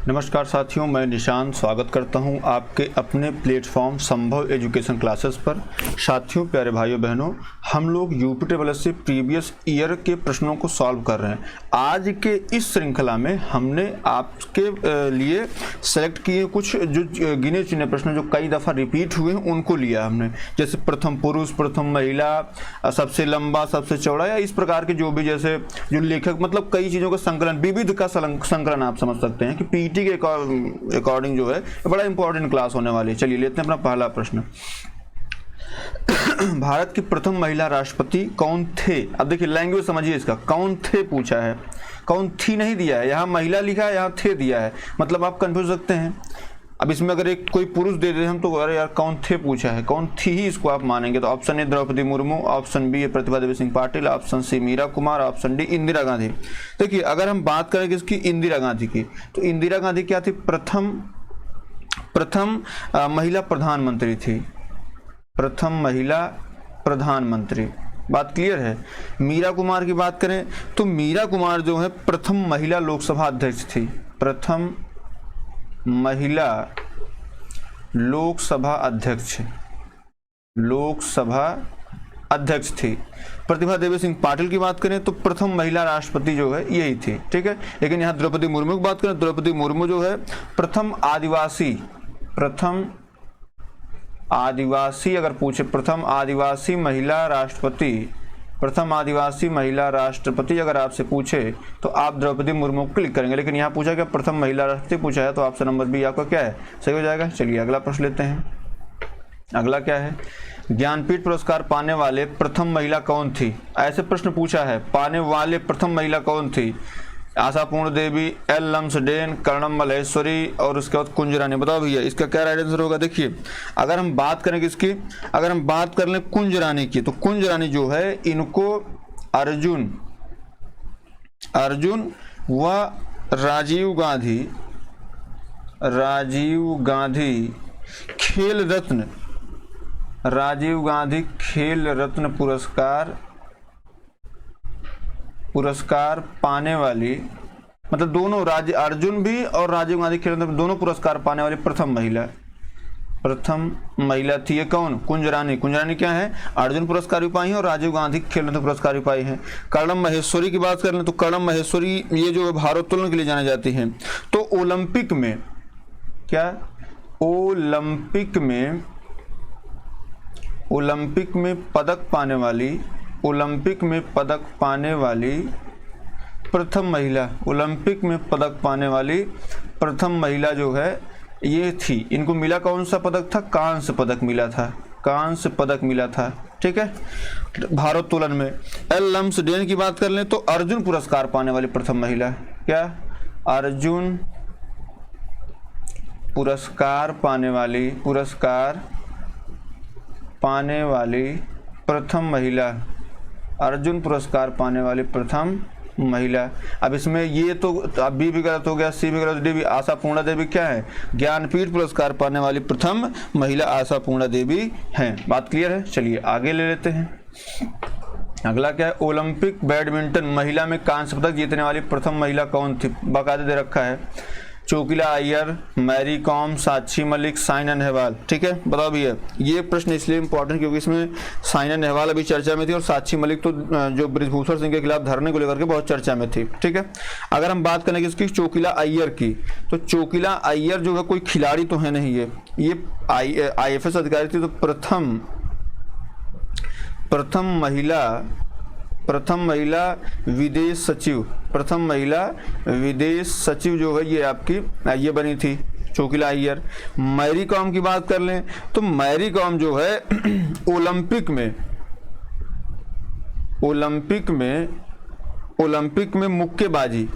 नमस्कार साथियों, मैं निशांत स्वागत करता हूं आपके अपने प्लेटफॉर्म संभव एजुकेशन क्लासेस पर। साथियों, प्यारे भाइयों बहनों, हम लोग यूपीटेबलएस से प्रीवियस ईयर के प्रश्नों को सॉल्व कर रहे हैं। आज के इस श्रृंखला में हमने आपके लिए सेलेक्ट किए कुछ जो गिने चुने प्रश्न जो कई दफ़ा रिपीट हुए हैं उनको लिया हमने, जैसे प्रथम पुरुष, प्रथम महिला, सबसे लंबा, सबसे चौड़ा, या इस प्रकार के जो भी, जैसे जो लेखक, मतलब कई चीज़ों का संकलन, विविध का संकलन आप समझ सकते हैं कि पीटी के अकॉर्डिंग जो है बड़ा इंपॉर्टेंट क्लास होने वाली है। चलिए लेते हैं अपना पहला प्रश्न। भारत की प्रथम महिला राष्ट्रपति कौन थे? अब देखिए लैंग्वेज समझिए इसका, कौन थे पूछा है, कौन थी नहीं दिया है, यहाँ महिला लिखा है, यहाँ थे दिया है, मतलब आप कंफ्यूज सकते हैं। अब इसमें अगर एक कोई पुरुष दे दे हम तो अरे यार कौन थे पूछा है, कौन थी ही इसको आप मानेंगे। तो option A Draupadi Murmu, option B Pratibha Devi Singh Patil, option C Meera Kumar, option D Indira Gandhi. देखिए अगर हम बात करें किसकी, इंदिरा गांधी की, तो इंदिरा गांधी क्या थी? प्रथम महिला प्रधानमंत्री थी, प्रथम महिला प्रधानमंत्री। बात क्लियर है। मीरा कुमार की बात करें तो मीरा कुमार जो है प्रथम महिला लोकसभा अध्यक्ष थी, प्रथम महिला लोकसभा अध्यक्ष थी। प्रतिभा देवी सिंह पाटिल की बात करें तो प्रथम महिला राष्ट्रपति जो है यही थी, ठीक है। लेकिन यहाँ द्रौपदी मुर्मू की बात करें, द्रौपदी मुर्मू जो है प्रथम आदिवासी अगर पूछे, प्रथम आदिवासी महिला राष्ट्रपति अगर आपसे पूछे तो आप द्रौपदी मुर्मू को क्लिक करेंगे। लेकिन यहाँ पूछा क्या, प्रथम महिला राष्ट्रपति पूछा है, तो ऑप्शन नंबर बी आपका क्या है, सही हो जाएगा। चलिए अगला प्रश्न लेते हैं। अगला क्या है, ज्ञानपीठ पुरस्कार पाने वाले प्रथम महिला कौन थी? ऐसे प्रश्न पूछा है, पाने वाले प्रथम महिला कौन थी? आशापूर्ण देवी, एल लम्सडेन, कर्णम मल्लेश्वरी और उसके बाद कुंज रानी। बताओ भैया इसका क्या राइट आंसर होगा। देखिए अगर हम बात करें किसकी, अगर हम बात कर लें कुंज रानी की, तो कुंज रानी जो है इनको अर्जुन व राजीव गांधी खेल रत्न पुरस्कार पाने वाली, मतलब दोनों, अर्जुन भी और राजीव गांधी खेल रत्न दोनों पुरस्कार पाने वाली प्रथम महिला थी। ये कौन? कुंज रानी क्या है, अर्जुन पुरस्कार भी पाई है और राजीव गांधी खेल रत्न पुरस्कार भी पाई है। कर्णम महेश्वरी की बात कर लें तो कर्णम महेश्वरी ये जो भारोत्तोलन के लिए जाने जाती हैं। तो ओलंपिक में पदक पाने वाली प्रथम महिला जो है ये थी। इनको मिला कौन सा पदक था? कांस्य पदक मिला था, ठीक है, भारोत्तोलन में। एल लम्सडेन की बात कर लें तो अर्जुन पुरस्कार पाने वाली प्रथम महिला, क्या? अर्जुन पुरस्कार पाने वाली प्रथम महिला, अर्जुन पुरस्कार पाने वाली प्रथम महिला। अब इसमें ये तो अब बी भी गलत हो गया, सी भी गलत, डी भी। आशापूर्णा देवी क्या है? ज्ञानपीठ पुरस्कार पाने वाली प्रथम महिला आशापूर्णा देवी हैं। बात क्लियर है। चलिए आगे ले लेते हैं। अगला क्या है, ओलंपिक बैडमिंटन महिला में कांस्य पदक जीतने वाली प्रथम महिला कौन थी? बाकायदे दे रखा है, चोकिला अय्यर, मैरी कॉम, साक्षी मलिक, साइना नेहवाल, ठीक है। बताओ भैया ये प्रश्न इसलिए इंपॉर्टेंट क्योंकि इसमें साइना नेहवाल अभी चर्चा में थी और साक्षी मलिक तो जो बृजभूषण सिंह के खिलाफ धरने को लेकर के बहुत चर्चा में थी, ठीक है। अगर हम बात करें किसकी, चोकिला अय्यर की, तो चोकिला अय्यर जो है कोई खिलाड़ी तो है नहीं, ये IAS अधिकारी थी। तो प्रथम महिला विदेश सचिव जो है ये आपकी ये बनी थी चोकिला अय्यर। मैरी कॉम की बात कर लें तो मैरी कॉम जो है ओलंपिक में मुक्केबाजी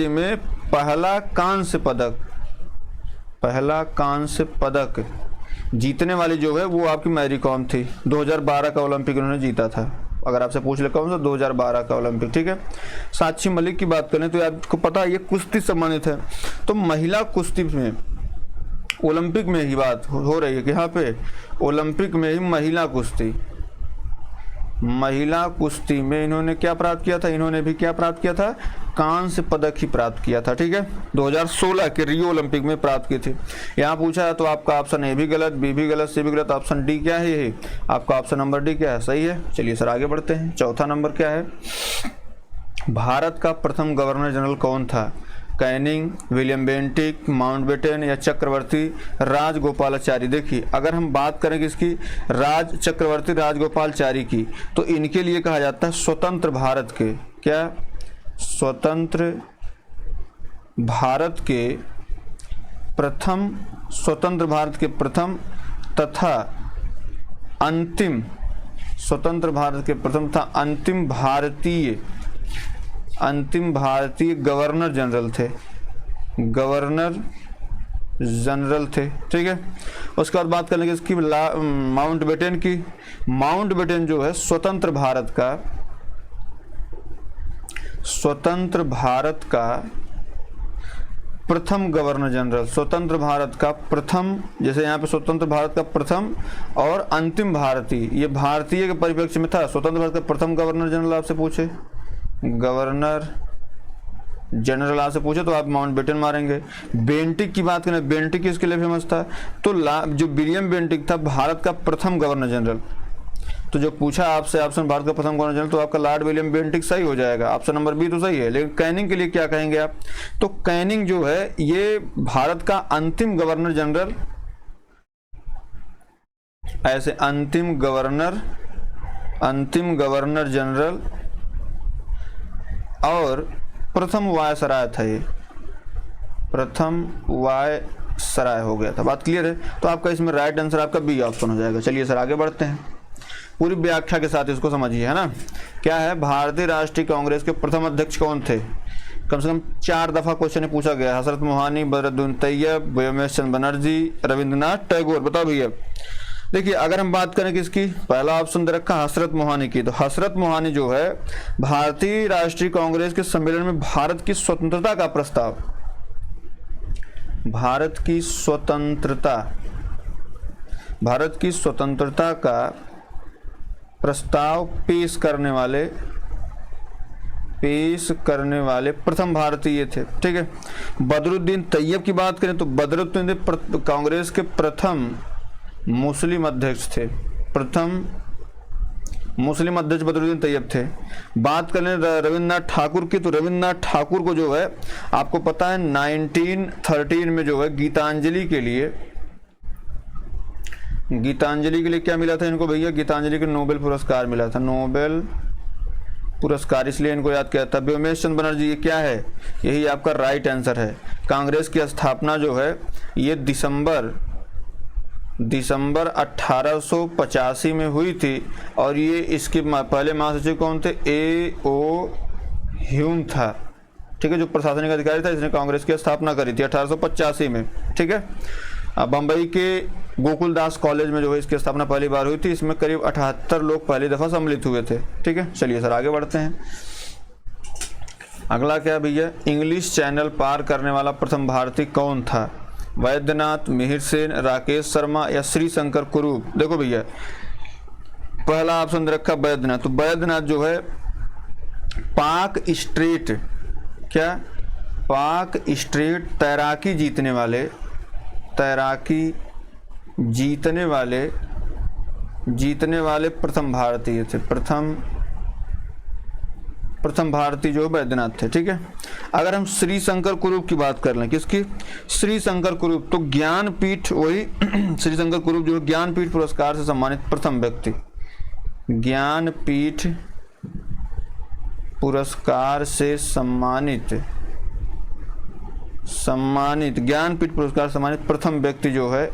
में पहला कांस्य पदक जीतने वाली जो है वो आपकी मैरी कॉम थी। 2012 का ओलंपिक उन्होंने जीता था। अगर आपसे पूछ ले कौन सा, 2012 का ओलंपिक, ठीक है। साक्षी मलिक की बात करें तो आपको पता है ये कुश्ती संबंधित है। तो महिला कुश्ती में ओलंपिक में ही बात हो रही है कि यहाँ पे ओलंपिक में ही महिला कुश्ती महिला कुश्ती में इन्होंने क्या प्राप्त किया था, इन्होंने भी क्या प्राप्त किया था, कांस्य पदक ही प्राप्त किया था। ठीक है, 2016 के रियो ओलंपिक में प्राप्त की थी। यहाँ पूछा है तो आपका ऑप्शन ए भी गलत, बी भी गलत, सी भी गलत, ऑप्शन डी क्या है, ये आपका ऑप्शन नंबर डी क्या है, सही है। चलिए सर आगे बढ़ते हैं। चौथा नंबर क्या है, भारत का प्रथम गवर्नर जनरल कौन था, कैनिंग, विलियम बेंटिक, माउंटबेटन या चक्रवर्ती राजगोपालाचारी। देखिए अगर हम बात करें किसकी, चक्रवर्ती राजगोपालाचारी की, तो इनके लिए कहा जाता है स्वतंत्र भारत के, क्या, स्वतंत्र भारत के प्रथम, स्वतंत्र भारत के प्रथम तथा अंतिम, स्वतंत्र भारत के प्रथम तथा अंतिम भारतीय गवर्नर जनरल थे, गवर्नर जनरल थे। ठीक है, उसके बाद बात कर लेंगे इसकी माउंटबेटन की। माउंटबेटन जो है स्वतंत्र भारत का प्रथम गवर्नर जनरल, स्वतंत्र भारत का प्रथम, जैसे यहाँ पे स्वतंत्र भारत का प्रथम और अंतिम भारतीय, ये भारतीय के परिप्रेक्ष्य में था। स्वतंत्र भारत का प्रथम गवर्नर जनरल आपसे पूछे, गवर्नर जनरल आपसे पूछे तो आप माउंटबेटन मारेंगे। बेंटिक की बात करें, बेंटिक किसके लिए फेमस था, तो जो विलियम बेंटिक था भारत का प्रथम गवर्नर जनरल। तो जो पूछा आपसे ऑप्शन भारत का प्रथम गवर्नर जनरल, तो आपका लॉर्ड विलियम बेंटिक सही हो जाएगा, ऑप्शन नंबर बी तो सही है। लेकिन कैनिंग के लिए क्या कहेंगे आप, तो कैनिंग जो है ये भारत का अंतिम गवर्नर जनरल, ऐसे अंतिम गवर्नर जनरल और प्रथम वायसराय था, ये प्रथम वायसराय हो गया था। बात क्लियर है, तो आपका इसमें राइट आंसर आपका बी ऑप्शन हो जाएगा। चलिए सर आगे बढ़ते हैं, पूरी व्याख्या के साथ इसको समझिए, है ना। क्या है, भारतीय राष्ट्रीय कांग्रेस के प्रथम अध्यक्ष कौन थे, कम से कम 4 दफा क्वेश्चन पूछा गया, हजरत मोहानी, बदरुद्दीन तैयब, व्योमेश चंद्र बनर्जी, रविंद्रनाथ टैगोर। बताओ भैया, देखिए अगर हम बात करें किसकी, पहला ऑप्शन दे रखा हसरत मोहानी की, तो हसरत मोहानी जो है भारतीय राष्ट्रीय कांग्रेस के सम्मेलन में भारत की स्वतंत्रता का प्रस्ताव, भारत की स्वतंत्रता का प्रस्ताव पेश करने वाले प्रथम भारतीय थे। ठीक है, बदरुद्दीन तैयब की बात करें तो बदरुद्दीन कांग्रेस के प्रथम मुस्लिम अध्यक्ष थे, प्रथम मुस्लिम अध्यक्ष बदरुद्दीन तैयब थे। बात करें रविंद्रनाथ ठाकुर की, तो रविंद्रनाथ ठाकुर को जो है आपको पता है 1913 में जो है गीतांजलि के लिए क्या मिला था इनको भैया, गीतांजलि के नोबेल पुरस्कार मिला था, नोबेल पुरस्कार, इसलिए इनको याद किया था। व्योमेश चंद्र बनर्जी, ये क्या है, यही आपका राइट आंसर है। कांग्रेस की स्थापना जो है ये दिसंबर 1885 में हुई थी, और ये इसके पहले महासचिव कौन थे, A.O. ह्यूम था। ठीक है, जो प्रशासनिक अधिकारी था, इसने कांग्रेस की स्थापना करी थी 1885 में। ठीक है, बम्बई के गोकुलदास कॉलेज में जो है इसकी स्थापना पहली बार हुई थी, इसमें करीब 78 लोग पहली दफा सम्मिलित हुए थे। ठीक है, चलिए सर आगे बढ़ते हैं। अगला क्या भैया, इंग्लिश चैनल पार करने वाला प्रथम भारतीय कौन था, वैद्यनाथ, मिहिर सेन, राकेश शर्मा या श्रीशंकर कुरूप। देखो भैया पहला ऑप्शन दे रखा वैद्यनाथ, तो वैद्यनाथ जो है पाक स्ट्रेट तैराकी जीतने वाले प्रथम भारतीय थे, प्रथम भारतीय जो वैद्यनाथ थे। ठीक है, अगर हम श्रीशंकर कुरूप की बात कर लें, किसकी, श्रीशंकर कुरूप, तो ज्ञानपीठ, वही श्रीशंकर कुरूप जो है ज्ञानपीठ पुरस्कार से सम्मानित प्रथम व्यक्ति, ज्ञानपीठ पुरस्कार से सम्मानित ज्ञानपीठ पुरस्कार सम्मानित प्रथम व्यक्ति जो है,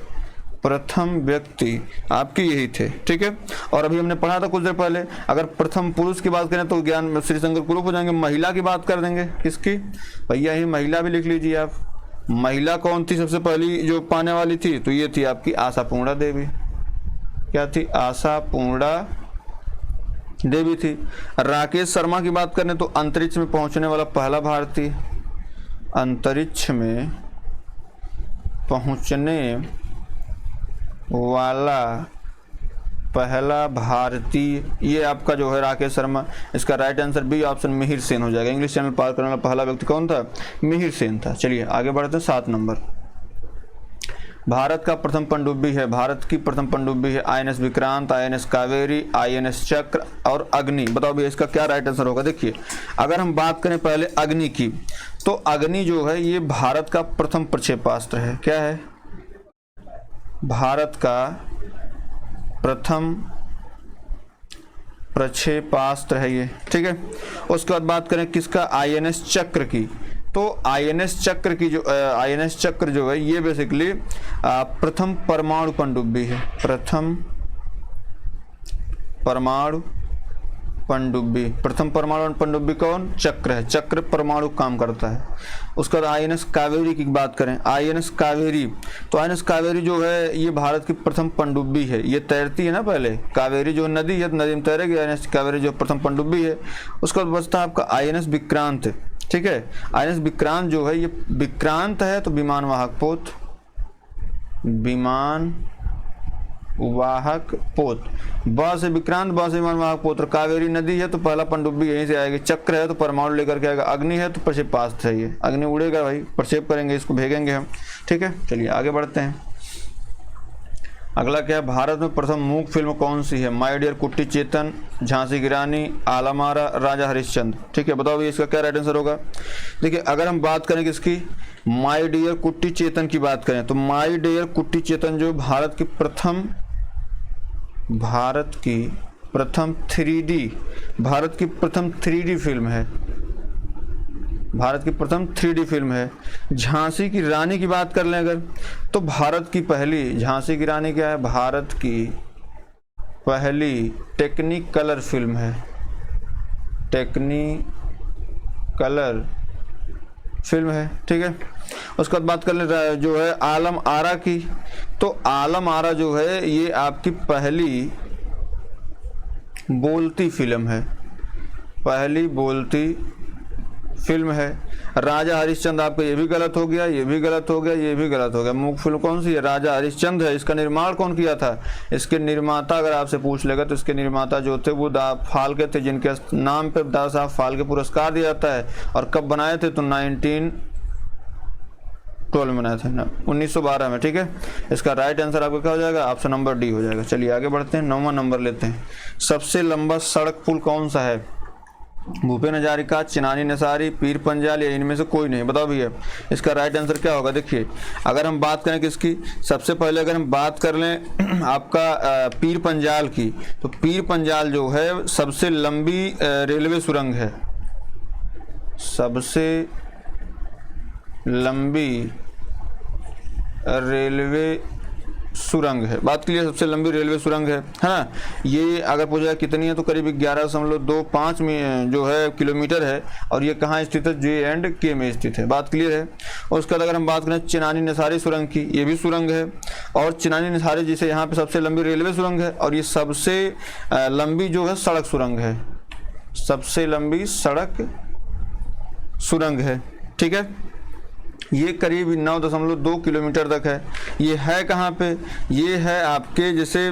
प्रथम व्यक्ति आपके यही थे। ठीक है, और अभी हमने पढ़ा था कुछ देर पहले, अगर प्रथम पुरुष की बात करें तो ज्ञान श्रीशंकर कुरूप हो जाएंगे। महिला की बात कर देंगे, किसकी भैया, ही महिला भी लिख लीजिए आप। महिला कौन थी सबसे पहली जो पाने वाली थी, तो ये थी आपकी आशापूर्णा देवी। क्या थी, आशापूर्णा देवी थी। राकेश शर्मा की बात करें तो अंतरिक्ष में पहुंचने वाला पहला भारतीय, अंतरिक्ष में पहुंचने वाला पहला भारतीय, ये आपका जो है राकेश शर्मा। इसका right answer B option Mihir Sen हो जाएगा। इंग्लिश चैनल पार करने वाला पहला व्यक्ति कौन था? मिहिर सेन था। चलिए आगे बढ़ते हैं 7 नंबर। भारत का प्रथम पनडुब्बी है, भारत की प्रथम पनडुब्बी है INS Vikrant, INS Kaveri, INS चक्र और अग्नि। बताओ भैया इसका क्या राइट आंसर होगा? देखिए अगर हम बात करें पहले अग्नि की, तो अग्नि जो है ये भारत का प्रथम प्रक्षेपास्त्र है। क्या है? भारत का प्रथम प्रक्षेपास्त्र है ये, ठीक है। उसके बाद बात करें किसका? INS चक्र की, तो INS चक्र की जो INS चक्र जो है ये बेसिकली प्रथम परमाणु पनडुब्बी है। प्रथम परमाणु पनडुब्बी, प्रथम परमाणु पनडुब्बी कौन? चक्र है। चक्र परमाणु काम करता है। उसके बाद INS कावेरी की बात करें, INS कावेरी, तो INS कावेरी जो है ये भारत की प्रथम पनडुब्बी है। ये तैरती है ना, पहले कावेरी जो नदी है, नदी में तैरेगी, INS कावेरी जो प्रथम पनडुब्बी है। उसके बाद बचता है आपका INS विक्रांत, ठीक है। INS विक्रांत जो है ये विक्रांत है तो विमान वाहक पोत, विमान वाहक पोत, ब से विक्रांत, ब से विमान वाहक पोत। कावेरी नदी है तो पहला पनडुब्बी यहीं से आएगी। चक्र है तो परमाणु लेकर के आएगा। अग्नि है तो प्रक्षेपास्त्र है। ये अग्नि उड़ेगा भाई, प्रक्षेप करेंगे, इसको भेजेंगे हम, ठीक है। चलिए आगे बढ़ते हैं। अगला क्या है? भारत में प्रथम मूक फिल्म कौन सी है? माय डियर कुट्टी चेतन, झांसी की रानी, आलमारा, राजा हरिश्चंद्र, ठीक है। बताओ भैया इसका क्या राइट आंसर होगा? देखिए अगर हम बात करें किसकी, माय डियर कुट्टी चेतन की बात करें, तो माय डियर कुट्टी चेतन जो भारत की प्रथम 3D फिल्म है। भारत की प्रथम 3D फिल्म है। झांसी की रानी की बात कर लें अगर, तो भारत की पहली, झांसी की रानी क्या है? भारत की पहली टेक्नी कलर फिल्म है। टेक्नी कलर फिल्म है, ठीक है। उसके बाद बात कर लें जो है आलम आरा की, तो आलम आरा जो है ये आपकी पहली बोलती फिल्म है। पहली बोलती फिल्म है। राजा हरिश्चंद्र आपका ये भी गलत हो गया, ये भी गलत हो गया, ये भी गलत हो गया। मूक फिल्म कौन सी है? राजा हरिश्चंद्र है। इसका निर्माण कौन किया था? इसके निर्माता अगर आपसे पूछ लेगा तो इसके निर्माता जो थे वो दा फाल्के थे, जिनके नाम पे दादा साहब फाल्के पुरस्कार दिया जाता है। और कब बनाए थे? तो 1912 में बनाए थे ना, 1912 में, ठीक है। इसका राइट आंसर आपका क्या हो जाएगा? ऑप्शन नंबर डी हो जाएगा। चलिए आगे बढ़ते हैं, 9वां नंबर लेते हैं। सबसे लंबा सड़क पुल कौन सा है? भूपेन हजारिका, चिनानी निसारी, पीर पंजाल, या इनमें से कोई नहीं। बताओ भैया इसका राइट आंसर क्या होगा? देखिए अगर हम बात करें किसकी, सबसे पहले अगर हम बात कर लें आपका पीर पंजाल की, तो पीर पंजाल जो है सबसे लंबी रेलवे सुरंग है। सबसे लंबी रेलवे सुरंग है। बात क्लियर? सबसे लंबी रेलवे सुरंग है ना। ये अगर पूछा कितनी है तो करीब 11.25 जो है किलोमीटर है। और ये कहाँ स्थित है? J&K में स्थित है। बात क्लियर है? और उसके बाद अगर हम बात करें चिनानी निसारी सुरंग की, ये भी सुरंग है। और चिनानी निसारी जिसे यहाँ पे सबसे लंबी रेलवे सुरंग है, और ये सबसे लंबी जो है सड़क सुरंग है। सबसे लंबी सड़क सुरंग है, ठीक है। ये करीब 9.2 किलोमीटर तक है। ये है कहाँ पे? ये है आपके जैसे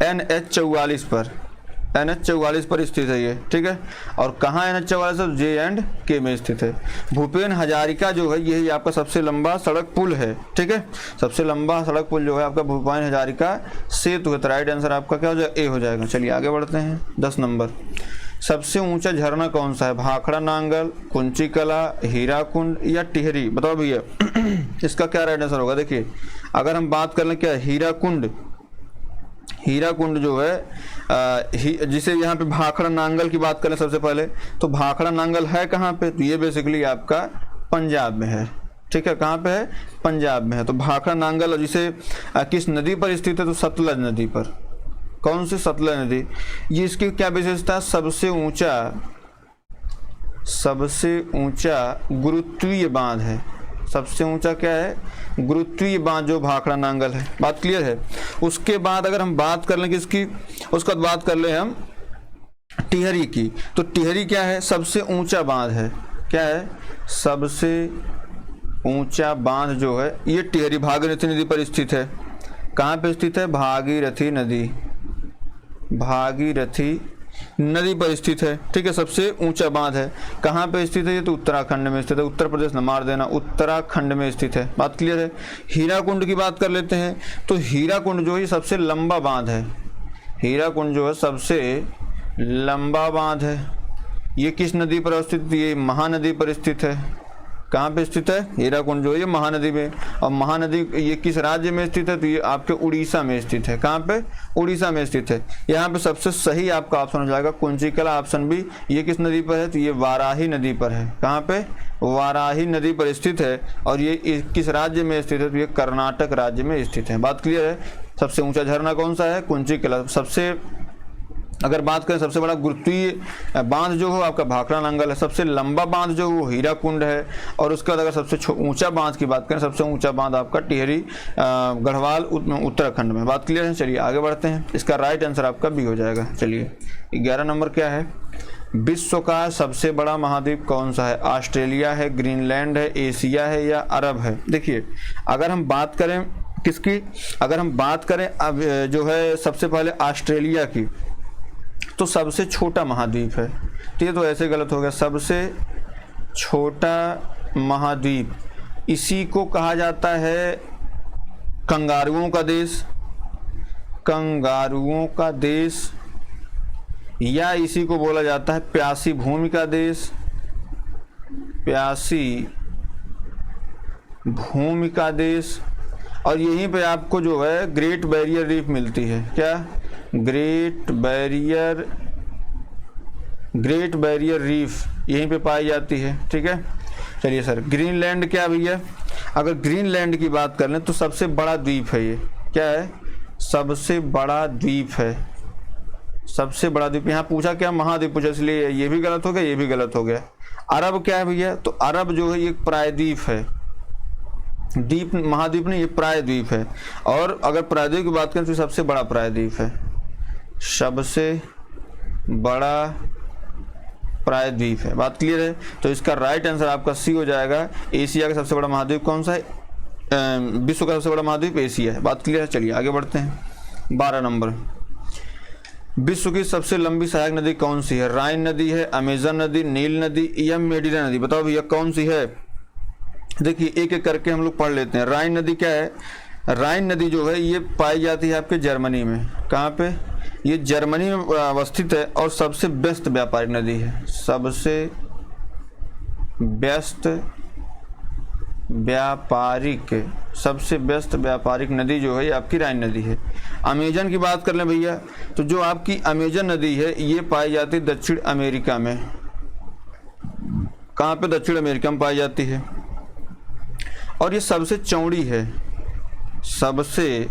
NH44 पर, NH44 पर स्थित है ये, ठीक है। और कहाँ NH44 है? J&K में स्थित है। भूपेन हजारिका जो है यही आपका सबसे लंबा सड़क पुल है, ठीक है। सबसे लंबा सड़क पुल जो है आपका भूपेन हजारिका सेतु है। तो राइट आंसर आपका क्या हो जाएगा? ए हो जाएगा। चलिए आगे बढ़ते हैं, 10 नंबर। सबसे ऊंचा झरना कौन सा है? भाखड़ा नांगल, कुंची कला, हीराकुंड या टिहरी? बताओ भैया इसका क्या राइट आंसर होगा? देखिए अगर हम बात कर लें क्या, हीराकुंड, हीराकुंड जो है जिसे यहाँ पे भाखड़ा नांगल की बात करें सबसे पहले, तो भाखड़ा नांगल है कहाँ पे? तो ये बेसिकली आपका पंजाब में है, ठीक है। कहाँ पे है? पंजाब में है। तो भाखड़ा नांगल जिसे किस नदी पर स्थित है? तो सतलज नदी पर। कौन सी? सतलज नदी। ये इसकी क्या विशेषता है? सबसे ऊंचा गुरुत्वीय बांध है। सबसे ऊंचा क्या है? गुरुत्वीय बांध जो भाखड़ा नांगल है। बात क्लियर है? उसके बाद अगर हम बात कर लें किसकी, उसके बाद बात कर ले हम टिहरी की, तो टिहरी क्या है? सबसे ऊंचा बांध है। क्या है? सबसे ऊंचा बांध जो है ये टिहरी भागीरथी नदी पर स्थित है। कहाँ पे स्थित है? भागीरथी नदी, भागीरथी नदी पर स्थित है। ठीक है, सबसे ऊंचा बांध है। कहाँ पे स्थित है ये? तो उत्तराखंड में स्थित है। उत्तर प्रदेश न मार देना, उत्तराखंड में स्थित है। बात क्लियर है। हीराकुंड की बात कर लेते हैं। तो हीराकुंड जो है सबसे लंबा बांध है। हीराकुंड जो है सबसे लंबा बांध है। ये किस नदी पर स्थित? ये महानदी पर स्थित है। कहाँ पे स्थित है? हीराकुंड जो है ये महानदी में। और महानदी ये किस राज्य में स्थित है? तो ये आपके उड़ीसा में स्थित है। कहाँ पे? उड़ीसा में स्थित है। यहाँ पे सबसे सही आपका ऑप्शन हो जाएगा कुंचिकला ऑप्शन बी। ये किस नदी पर है? तो ये वाराही नदी पर है। कहाँ पे? वाराही नदी पर स्थित है। और ये किस राज्य में स्थित है? तो ये कर्नाटक राज्य में स्थित है। बात क्लियर है। सबसे ऊंचा झरना कौन सा है? कुंचिकला। सबसे अगर बात करें सबसे बड़ा गुरुत्वीय बांध जो हो आपका भाखड़ा नंगल है। सबसे लंबा बांध जो वो हीराकुंड है। और उसके बाद अगर सबसे ऊंचा बांध की बात करें, सबसे ऊंचा बांध आपका टिहरी गढ़वाल उत्तराखंड में। बात क्लियर है। चलिए आगे बढ़ते हैं। इसका राइट आंसर आपका बी हो जाएगा। चलिए 11 नंबर क्या है? विश्व का सबसे बड़ा महाद्वीप कौन सा है? ऑस्ट्रेलिया है, ग्रीनलैंड है, एशिया है या अरब है? देखिए अगर हम बात करें किसकी, अगर हम बात करें अब जो है सबसे पहले ऑस्ट्रेलिया की, तो सबसे छोटा महाद्वीप है। तो ये तो ऐसे गलत हो गया। सबसे छोटा महाद्वीप, इसी को कहा जाता है कंगारुओं का देश, कंगारुओं का देश, या इसी को बोला जाता है प्यासी भूमि का देश, प्यासी भूमि का देश। और यहीं पे आपको जो है ग्रेट बैरियर रीफ मिलती है। क्या? ग्रेट बैरियर रीफ यहीं पे पाई जाती है। ठीक है। चलिए सर, ग्रीनलैंड क्या भैया? अगर ग्रीनलैंड की बात कर लें तो सबसे बड़ा द्वीप है ये। क्या है? सबसे बड़ा द्वीप है। सबसे बड़ा द्वीप। यहाँ पूछा क्या? महाद्वीप पूछा, इसलिए ये भी गलत हो गया, ये भी गलत हो गया। अरब क्या है भैया? तो अरब जो है ये प्रायद्वीप है। द्वीप महाद्वीप नहीं, ये प्रायद्वीप है। और अगर प्रायद्वीप की बात करें तो सबसे बड़ा प्रायद्वीप है। सबसे बड़ा प्रायद्वीप है। बात क्लियर है। तो इसका राइट आंसर आपका सी हो जाएगा। एशिया का सबसे बड़ा महाद्वीप कौन सा है? विश्व का सबसे बड़ा महाद्वीप एशिया है। बात क्लियर है। चलिए आगे बढ़ते हैं। 12 नंबर, विश्व की सबसे लंबी सहायक नदी कौन सी है? राइन नदी है, अमेजन नदी, नील नदी या मेडिना नदी? बताओ भैया कौन सी है? देखिए एक एक करके हम लोग पढ़ लेते हैं। राइन नदी क्या है? राइन नदी जो है ये पाई जाती है आपके जर्मनी में। कहाँ पे? ये जर्मनी में अवस्थित है और सबसे व्यस्त व्यापारिक नदी है। सबसे व्यस्त व्यापारिक नदी जो है ये आपकी राइन नदी है। अमेजन की बात कर लें भैया, तो जो आपकी अमेजन नदी है ये पाई जाती है दक्षिण अमेरिका में। कहाँ पे? दक्षिण अमेरिका में पाई जाती है। और ये सबसे चौड़ी है, सबसे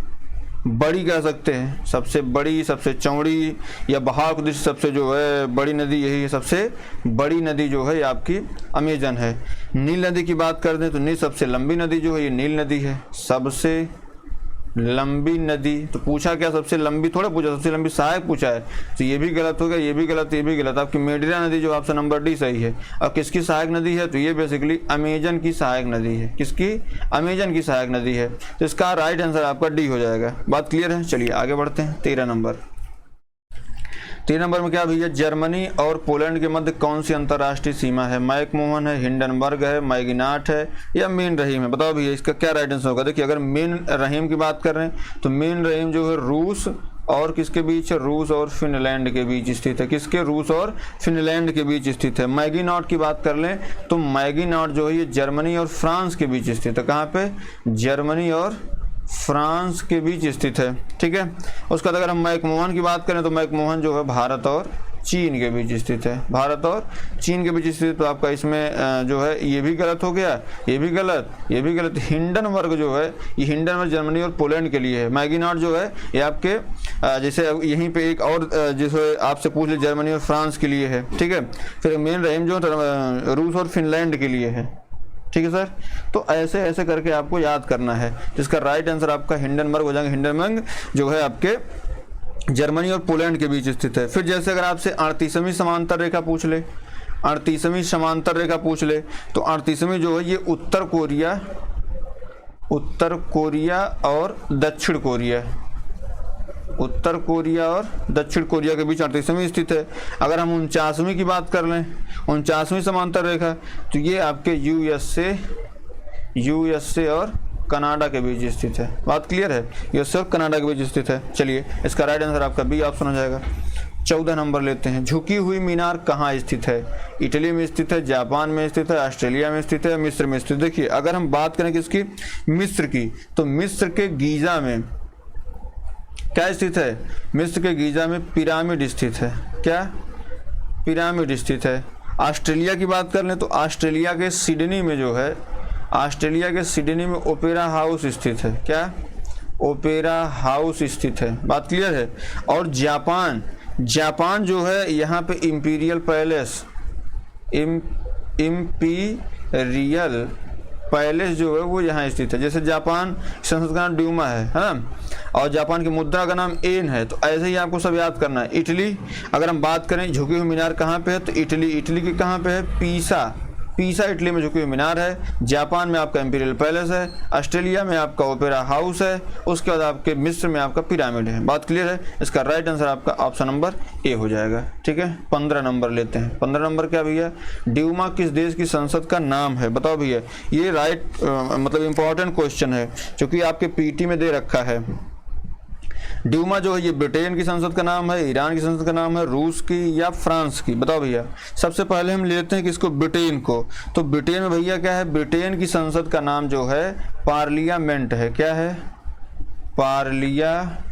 बड़ी कह सकते हैं। सबसे बड़ी, सबसे चौड़ी या बहाव की दृष्टि सबसे जो है बड़ी नदी यही है। सबसे बड़ी नदी जो है ये आपकी अमेजन है। नील नदी की बात कर दें तो नील सबसे लंबी नदी जो है ये नील नदी है। सबसे लंबी नदी, तो पूछा क्या? सबसे लंबी थोड़ा पूछा, सबसे लंबी सहायक पूछा है। तो ये भी गलत हो गया, ये भी गलत, ये भी गलत। आपकी मेडिना नदी जो ऑप्शन नंबर डी सही है। और किसकी सहायक नदी है? तो ये बेसिकली अमेजन की सहायक नदी है। किसकी? अमेजन की सहायक नदी है। तो इसका राइट आंसर आपका डी हो जाएगा। बात क्लियर है। चलिए आगे बढ़ते हैं। 13 नंबर, 3 नंबर में क्या भैया? जर्मनी और पोलैंड के मध्य कौन सी अंतर्राष्ट्रीय सीमा है? मैकमोहन है, हिंडनबर्ग है, मैगिनाट है या मेन रहीम है? बताओ भैया इसका क्या राइट आंसर होगा? देखिए अगर मेन रहीम की बात कर रहे हैं तो मेन रहीम जो है रूस और किसके बीच है? रूस और फिनलैंड के बीच स्थित है। किसके? रूस और फिनलैंड के बीच स्थित है। मैगिनाट की बात कर लें तो मैगिनाट जो है ये जर्मनी और फ्रांस के बीच स्थित है। कहाँ पे? जर्मनी और फ्रांस के बीच स्थित है। ठीक है। उसके बाद अगर हम मैकमोहन की बात करें तो मैकमोहन जो है भारत और चीन के बीच स्थित है। भारत और चीन के बीच स्थित। तो आपका इसमें जो है ये भी गलत हो गया, ये भी गलत, ये भी गलत। हिंडनबर्ग जो है ये हिंडनबर्ग जर्मनी और पोलैंड के लिए है। मैगिनाट जो है ये आपके जैसे यहीं पे एक और जैसे आपसे पूछ ले जर्मनी और फ्रांस के लिए है। ठीक है। फिर मेन रहीम जो रूस और फिनलैंड के लिए है। ठीक है सर। तो ऐसे ऐसे करके आपको याद करना है। जिसका राइट आंसर आपका हिंडनबर्ग हो जाएगा। हिंडनबर्ग जो है आपके जर्मनी और पोलैंड के बीच स्थित है। फिर जैसे अगर आपसे 38वीं समांतर रेखा पूछ ले, 38वीं समांतर रेखा पूछ ले तो 38वीं जो है ये उत्तर कोरिया और दक्षिण कोरिया, उत्तर कोरिया और दक्षिण कोरिया के बीच 38वीं स्थित है। अगर हम 49वीं की बात कर लें, 49वीं समांतर रेखा, तो ये आपके यूएसए और कनाडा के बीच स्थित है। बात क्लियर है, यूएसए और कनाडा के बीच स्थित है। चलिए इसका राइट आंसर आपका बी ऑप्शन हो जाएगा। 14 नंबर लेते हैं। झुकी हुई मीनार कहाँ स्थित है? इटली में स्थित है, जापान में स्थित है, ऑस्ट्रेलिया में स्थित है, मिस्र में स्थित। देखिए अगर हम बात करें किसकी, मिस्र की, तो मिस्र के गीजा में क्या स्थित है? मिस्र के गीजा में पिरामिड स्थित है। क्या? पिरामिड स्थित है। ऑस्ट्रेलिया की बात कर लें तो ऑस्ट्रेलिया के सिडनी में जो है, ऑस्ट्रेलिया के सिडनी में ओपेरा हाउस स्थित है। क्या? ओपेरा हाउस स्थित है। बात क्लियर है। और जापान जो है, यहाँ पे इंपीरियल पैलेस, इंपीरियल पैलेस जो है वो यहाँ स्थित है। जैसे जापान संसद का नाम ड्यूमा है ना, और जापान की मुद्रा का नाम एन है, तो ऐसे ही आपको सब याद करना है। इटली, अगर हम बात करें झुकी हुई मीनार कहाँ पे है, तो इटली की कहाँ पे है? पीसा इटली में झुकी हुई मीनार है। जापान में आपका इंपीरियल पैलेस है। ऑस्ट्रेलिया में आपका ओपेरा हाउस है। उसके बाद आपके मिस्र में आपका पिरामिड है। बात क्लियर है। इसका राइट आंसर आपका ऑप्शन नंबर ए हो जाएगा। ठीक है, 15 नंबर लेते हैं। 15 नंबर क्या भैया? ड्यूमा किस देश की संसद का नाम है? बताओ भैया। ये मतलब इंपॉर्टेंट क्वेश्चन है, क्योंकि आपके पीटी में दे रखा है। ड्यूमा जो है ये ब्रिटेन की संसद का नाम है, ईरान की संसद का नाम है, रूस की या फ्रांस की? बताओ भैया। सबसे पहले हम लेते हैं किसको? ब्रिटेन को। तो ब्रिटेन में भैया क्या है? ब्रिटेन की संसद का नाम जो है पार्लियामेंट है। क्या है? पार्लियामेंट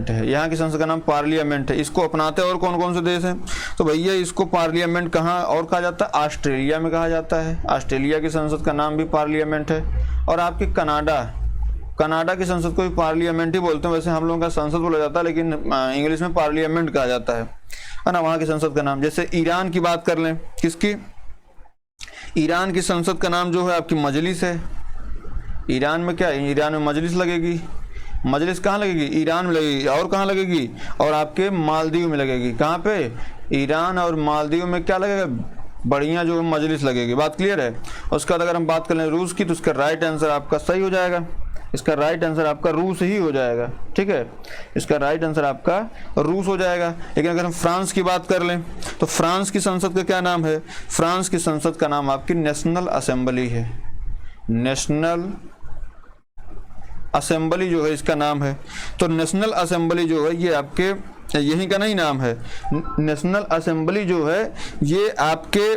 है। यहाँ की संसद का नाम पार्लियामेंट है। इसको अपनाते और कौन कौन से देश हैं? तो भैया इसको पार्लियामेंट कहाँ और कहा जाता है? ऑस्ट्रेलिया में कहा जाता है। ऑस्ट्रेलिया की संसद का नाम भी पार्लियामेंट है। और आपकी कनाडा की संसद को भी पार्लियामेंट ही बोलते हैं। वैसे हम लोगों का संसद बोला जाता है, लेकिन इंग्लिश में पार्लियामेंट कहा जाता है ना, वहाँ की संसद का नाम। जैसे ईरान की बात कर लें, किसकी? ईरान की संसद का नाम जो है आपकी मजलिस है। ईरान में क्या है? ईरान में मजलिस लगेगी। मजलिस कहाँ लगेगी? ईरान में लगेगी। और कहाँ लगेगी? और आपके मालदीव में लगेगी। कहाँ पे? ईरान और मालदीव में क्या लगेगा? बढ़िया जो मजलिस लगेगी। बात क्लियर है। उसके बाद अगर हम बात कर लें रूस की, तो उसका राइट आंसर आपका सही हो जाएगा। इसका राइट आंसर आपका रूस ही हो जाएगा। ठीक है, इसका राइट आंसर आपका रूस हो जाएगा। लेकिन अगर हम फ्रांस की बात कर लें, तो फ्रांस की संसद का क्या नाम है? फ्रांस की संसद का नाम आपकी नेशनल असेंबली है। नेशनल असेंबली जो है इसका नाम है। तो नेशनल असेंबली जो है ये आपके यहीं का नहीं नाम है। नेशनल असेंबली जो है ये आपके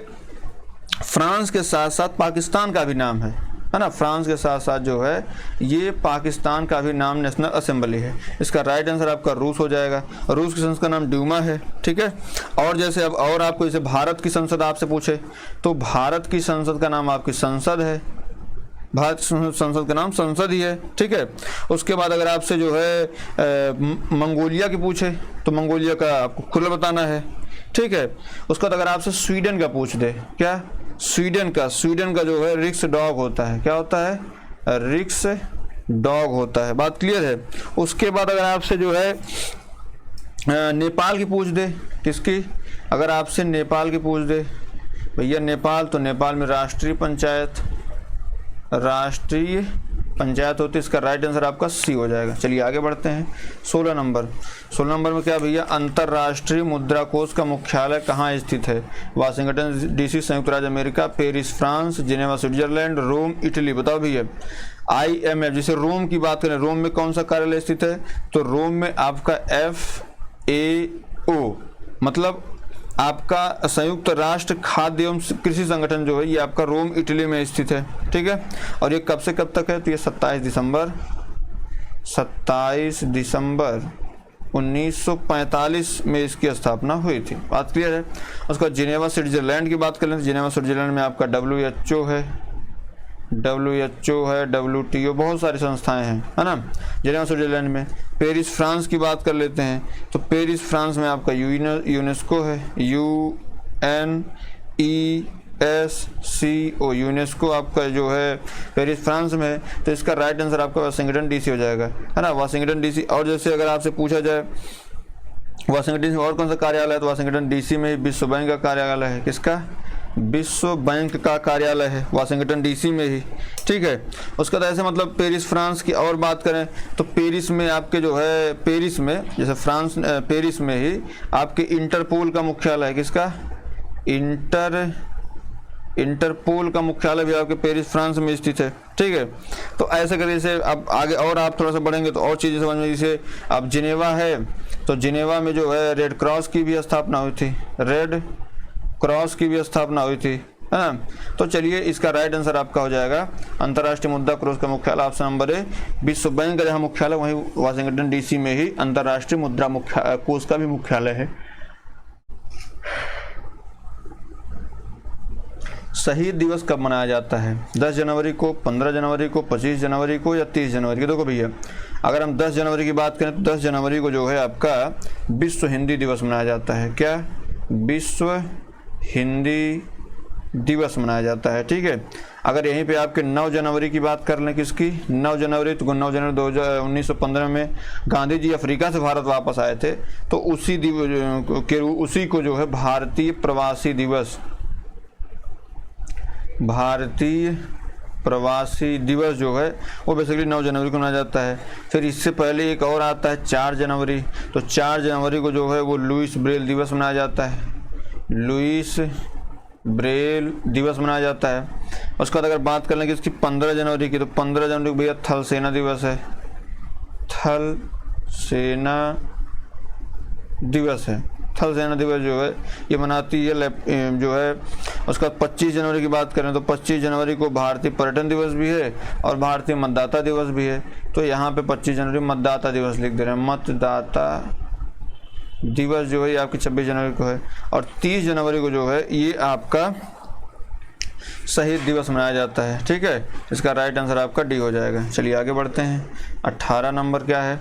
फ्रांस के साथ साथ पाकिस्तान का भी नाम है ना। फ्रांस के साथ साथ जो है ये पाकिस्तान का भी नाम नेशनल असेंबली है। इसका राइट आंसर आपका रूस हो जाएगा। रूस की संसद का नाम ड्यूमा है। ठीक है। और जैसे अब और आपको जैसे भारत की संसद आपसे पूछे, तो भारत की संसद का नाम आपकी संसद है। भारत संसद का नाम संसद ही है। ठीक है। उसके बाद अगर आपसे जो है मंगोलिया की पूछे, तो मंगोलिया का आपको खुला बताना है। ठीक है। उसके बाद अगर आपसे स्वीडन का पूछ दे, क्या? स्वीडन का जो है रिक्स डॉग होता है। क्या होता है? रिक्स डॉग होता है। बात क्लियर है। उसके बाद अगर आपसे जो है नेपाल की पूछ दे, किसकी? अगर आपसे नेपाल की पूछ दे भैया नेपाल, तो नेपाल में राष्ट्रीय पंचायत होती है। इसका राइट आंसर आपका सी हो जाएगा। चलिए आगे बढ़ते हैं। 16 नंबर में क्या भैया? अंतर्राष्ट्रीय मुद्रा कोष का मुख्यालय कहाँ स्थित है? वाशिंगटन डीसी संयुक्त राज्य America, Paris France, Geneva Switzerland, Rome Italy. बताओ भैया। IMF, जैसे रोम की बात करें, रोम में कौन सा कार्यालय स्थित है? तो रोम में आपका FAO मतलब आपका संयुक्त राष्ट्र खाद्य एवं कृषि संगठन जो है ये आपका रोम इटली में स्थित है। ठीक है। और ये कब से कब तक है? तो ये 27 दिसंबर 1945 में इसकी स्थापना हुई थी। बात क्लियर है। उसका जिनेवा स्विट्जरलैंड की बात करें तो जिनेवा स्विट्जरलैंड में आपका WHO है, WTO, बहुत सारी संस्थाएं हैं, है ना, जिनेवा स्विट्जरलैंड में। पेरिस फ्रांस की बात कर लेते हैं, तो पेरिस फ्रांस में आपका यूनेस्को है, UNESCO, यूनेस्को आपका जो है पेरिस फ्रांस में है। तो इसका राइट आंसर आपका वाशिंगटन DC हो जाएगा, है ना, वाशिंगटन DC। और जैसे अगर आपसे पूछा जाए वाशिंगटन DC में और कौन सा कार्यालय है, तो वाशिंगटन DC में विश्व बैंक का कार्यालय है। किसका? विश्व बैंक का कार्यालय है वाशिंगटन डीसी में ही, ठीक है। उसका तो ऐसे मतलब पेरिस फ्रांस की और बात करें तो पेरिस में आपके जो है, पेरिस में जैसे फ्रांस, पेरिस में ही आपके इंटरपोल का मुख्यालय है। किसका? इंटरपोल का मुख्यालय भी आपके पेरिस फ्रांस में स्थित है, ठीक है। तो ऐसे करके से अब आगे और आप थोड़ा सा बढ़ेंगे तो और चीज़ें समझ में, जैसे अब जिनेवा है तो जिनेवा में जो है रेड क्रॉस की भी स्थापना हुई थी, रेड क्रॉस की भी स्थापना हुई थी, है ना। तो चलिए इसका राइट आंसर आपका हो जाएगा अंतर्राष्ट्रीय मुद्रा कोष का मुख्यालय, ऑप्शन नंबर ए। विश्व बैंक का जहाँ मुख्यालय वहीं वाशिंगटन डीसी में ही अंतर्राष्ट्रीय मुद्रा कोष का भी मुख्यालय है। शहीद दिवस कब मनाया जाता है? 10 जनवरी को, 15 जनवरी को, 25 जनवरी को या 30 जनवरी को? देखो भैया, अगर हम 10 जनवरी की बात करें तो 10 जनवरी को जो है आपका विश्व हिंदी दिवस मनाया जाता है। क्या? विश्व हिंदी दिवस मनाया जाता है, ठीक है। अगर यहीं पे आपके 9 जनवरी की बात कर लें, किसकी? 9 जनवरी, तो 9 जनवरी 1915 में गांधी जी अफ्रीका से भारत वापस आए थे, तो उसी को जो है भारतीय प्रवासी दिवस जो है वो बेसिकली 9 जनवरी को मनाया जाता है। फिर इससे पहले एक और आता है 4 जनवरी, तो 4 जनवरी को जो है वो लुईस ब्रेल दिवस मनाया जाता है, लुईस ब्रेल दिवस मनाया जाता है। उसके बाद अगर बात कर लें कि इसकी 15 जनवरी की, तो 15 जनवरी को भैया थल सेना दिवस है, थल सेना दिवस है। थल सेना दिवस जो है ये मनाती है जो है। उसका 25 जनवरी की बात करें तो 25 जनवरी को भारतीय पर्यटन दिवस भी है और भारतीय मतदाता दिवस भी है। तो यहाँ पे 25 जनवरी मतदाता दिवस लिख दे रहे हैं, मतदाता दिवस जो है ये आपकी 26 जनवरी को है। और 30 जनवरी को जो है ये आपका शहीद दिवस मनाया जाता है, ठीक है। इसका राइट आंसर आपका डी हो जाएगा। चलिए आगे बढ़ते हैं। 18 नंबर क्या है?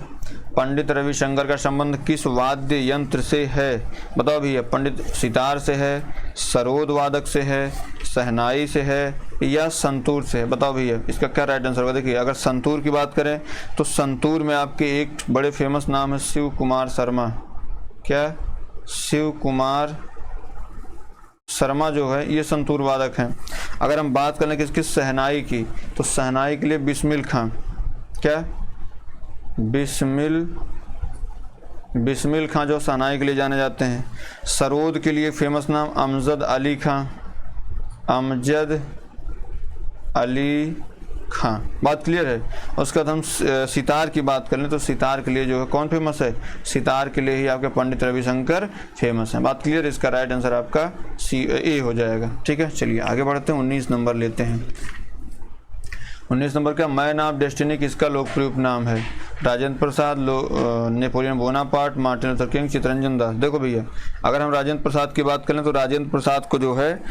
पंडित रविशंकर का संबंध किस वाद्य यंत्र से है? बताओ भैया, पंडित सितार से है, सरोद वादक से है, शहनाई से है या संतूर से है? बताओ भैया इसका क्या राइट आंसर होगा। देखिए अगर संतूर की बात करें तो संतूर में आपके एक बड़े फेमस नाम है शिव कुमार शर्मा। क्या? शिव कुमार शर्मा जो है ये संतूर वादक हैं। अगर हम बात करें किसकी? शहनाई की, तो शहनाई के लिए बिस्मिल खां। क्या? बिस्मिल खां जो शहनाई के लिए जाने जाते हैं। सरोद के लिए फेमस नाम अमजद अली खां, अमजद अली खां। बात क्लियर है। उसके बाद हम सितार की बात कर लें तो सितार के लिए जो है कौन फेमस है? सितार के लिए ही आपके पंडित रविशंकर फेमस हैं। बात क्लियर है। इसका राइट आंसर आपका ए हो जाएगा, ठीक है। चलिए आगे बढ़ते हैं। 19 नंबर लेते हैं। 19 नंबर का मैन ऑफ डेस्टिनी किसका लोकप्रिय उपनाम है? Rajendra Prasad, Napoleon Bonaparte, Martin Luther King, Chittaranjan Das. देखो भैया अगर हम राजेंद्र प्रसाद की बात करें तो राजेंद्र प्रसाद को जो है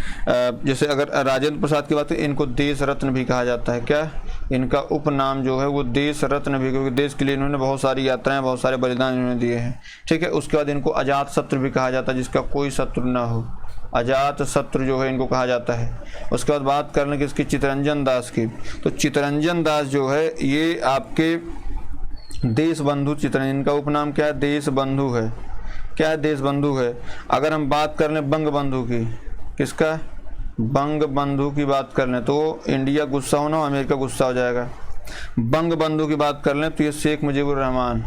जैसे अगर राजेंद्र प्रसाद की बात करें इनको देश रत्न भी कहा जाता है। क्या? इनका उपनाम जो है वो देश रत्न भी, क्योंकि देश के लिए इन्होंने बहुत सारी यात्राएं, बहुत सारे बलिदान इन्होंने दिए हैं, ठीक है। उसके बाद इनको अजात शत्रु भी कहा जाता है, जिसका कोई शत्रु ना हो, अजात शत्रु जो है इनको कहा जाता है। उसके बाद बात करने की इसकी चित्तरंजन दास की, तो चित्तरंजन दास जो है ये आपके देश बंधु चित्तरंजन, इनका उपनाम क्या है? देश बंधु है। क्या है? देश बंधु है। अगर हम बात कर लें बंग बंधु की, किसका? बंग बंधु की बात कर लें तो इंडिया गुस्सा होना, अमेरिका गुस्सा हो जाएगा। बंग बंधु की बात कर लें तो ये शेख मुजीबुर रहमान,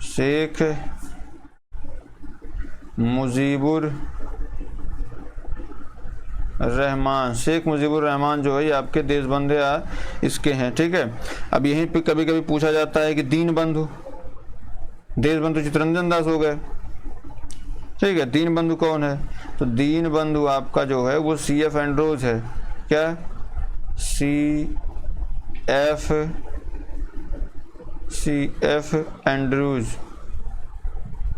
शेख मुजीबुर रहमान, शेख मुजीबुर रहमान जो है ये आपके देश बंधु इसके हैं, ठीक है। अब यहीं पे कभी कभी पूछा जाता है कि दीन बंधु, देश बंधु चित्तरंजन दास हो गए, ठीक है। दीन बंधु कौन है? तो दीन बंधु आपका जो है वो CF एंड्रोज है। क्या? CF एंड्रूज,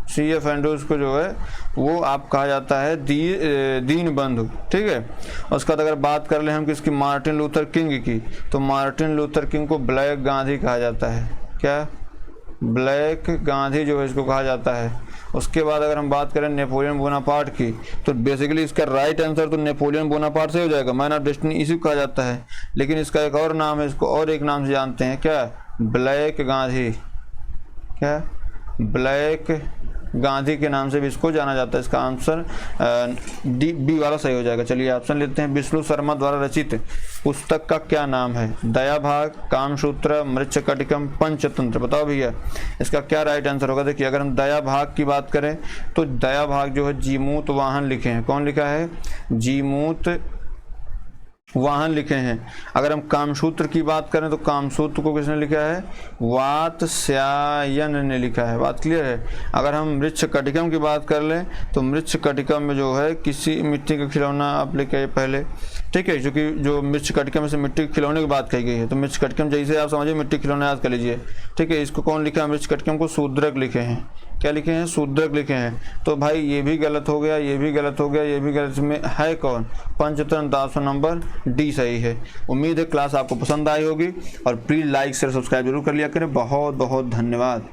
CF एंड्रूज को जो है वो आप कहा जाता है दीन बंधु, ठीक है। उसके बाद अगर बात कर ले हम किसकी? मार्टिन लूथर किंग की, तो मार्टिन लूथर किंग को ब्लैक गांधी कहा जाता है। क्या? ब्लैक गांधी जो है इसको कहा जाता है। उसके बाद अगर हम बात करें नेपोलियन बोनापार्ट की, तो बेसिकली इसका राइट आंसर तो नेपोलियन बोनापार्ट से हो जाएगा, मैन ऑफ डेस्टिनी इसी को कहा जाता है। लेकिन इसका एक और नाम है, इसको और एक नाम से जानते हैं। क्या? ब्लैक गांधी। क्या? ब्लैक गांधी के नाम से भी इसको जाना जाता है। इसका आंसर डी बी वाला सही हो जाएगा। चलिए ऑप्शन लेते हैं। विष्णु शर्मा द्वारा रचित पुस्तक का क्या नाम है? दयाभाग, कामसूत्र, मृच्छकटिकम, पंचतंत्र। बताओ भैया इसका क्या राइट आंसर होगा। देखिए अगर हम दयाभाग की बात करें तो दयाभाग जो है जीमूत वाहन लिखे हैं। कौन लिखा है? जीमूत वाहन लिखे हैं। अगर हम कामसूत्र की बात करें तो कामसूत्र को किसने लिखा है? वात्स्यायन ने लिखा है। बात क्लियर है। अगर हम मृच्छकटिकम की बात कर लें तो मृच्छकटिकम में जो है किसी मिट्टी का खिलौना आप लेके आए पहले, ठीक है, क्योंकि जो मृच्छकटिकम में से मिट्टी के खिलौने की बात कही गई है, तो मृच्छकटिकम जैसे आप समझिए मिट्टी के खिलौने याद कर लीजिए, ठीक है। इसको कौन लिखा है? मृच्छकटिकम को शूद्रक लिखे हैं। क्या लिखे हैं? शूद्रक लिखे हैं। तो भाई ये भी गलत हो गया, ये भी गलत हो गया, ये भी गलत। इसमें है कौन? पंचतंत्र। ऑप्शन नंबर डी सही है। उम्मीद है क्लास आपको पसंद आई होगी और प्लीज़ लाइक शेयर सब्सक्राइब जरूर कर लिया करें। बहुत बहुत धन्यवाद।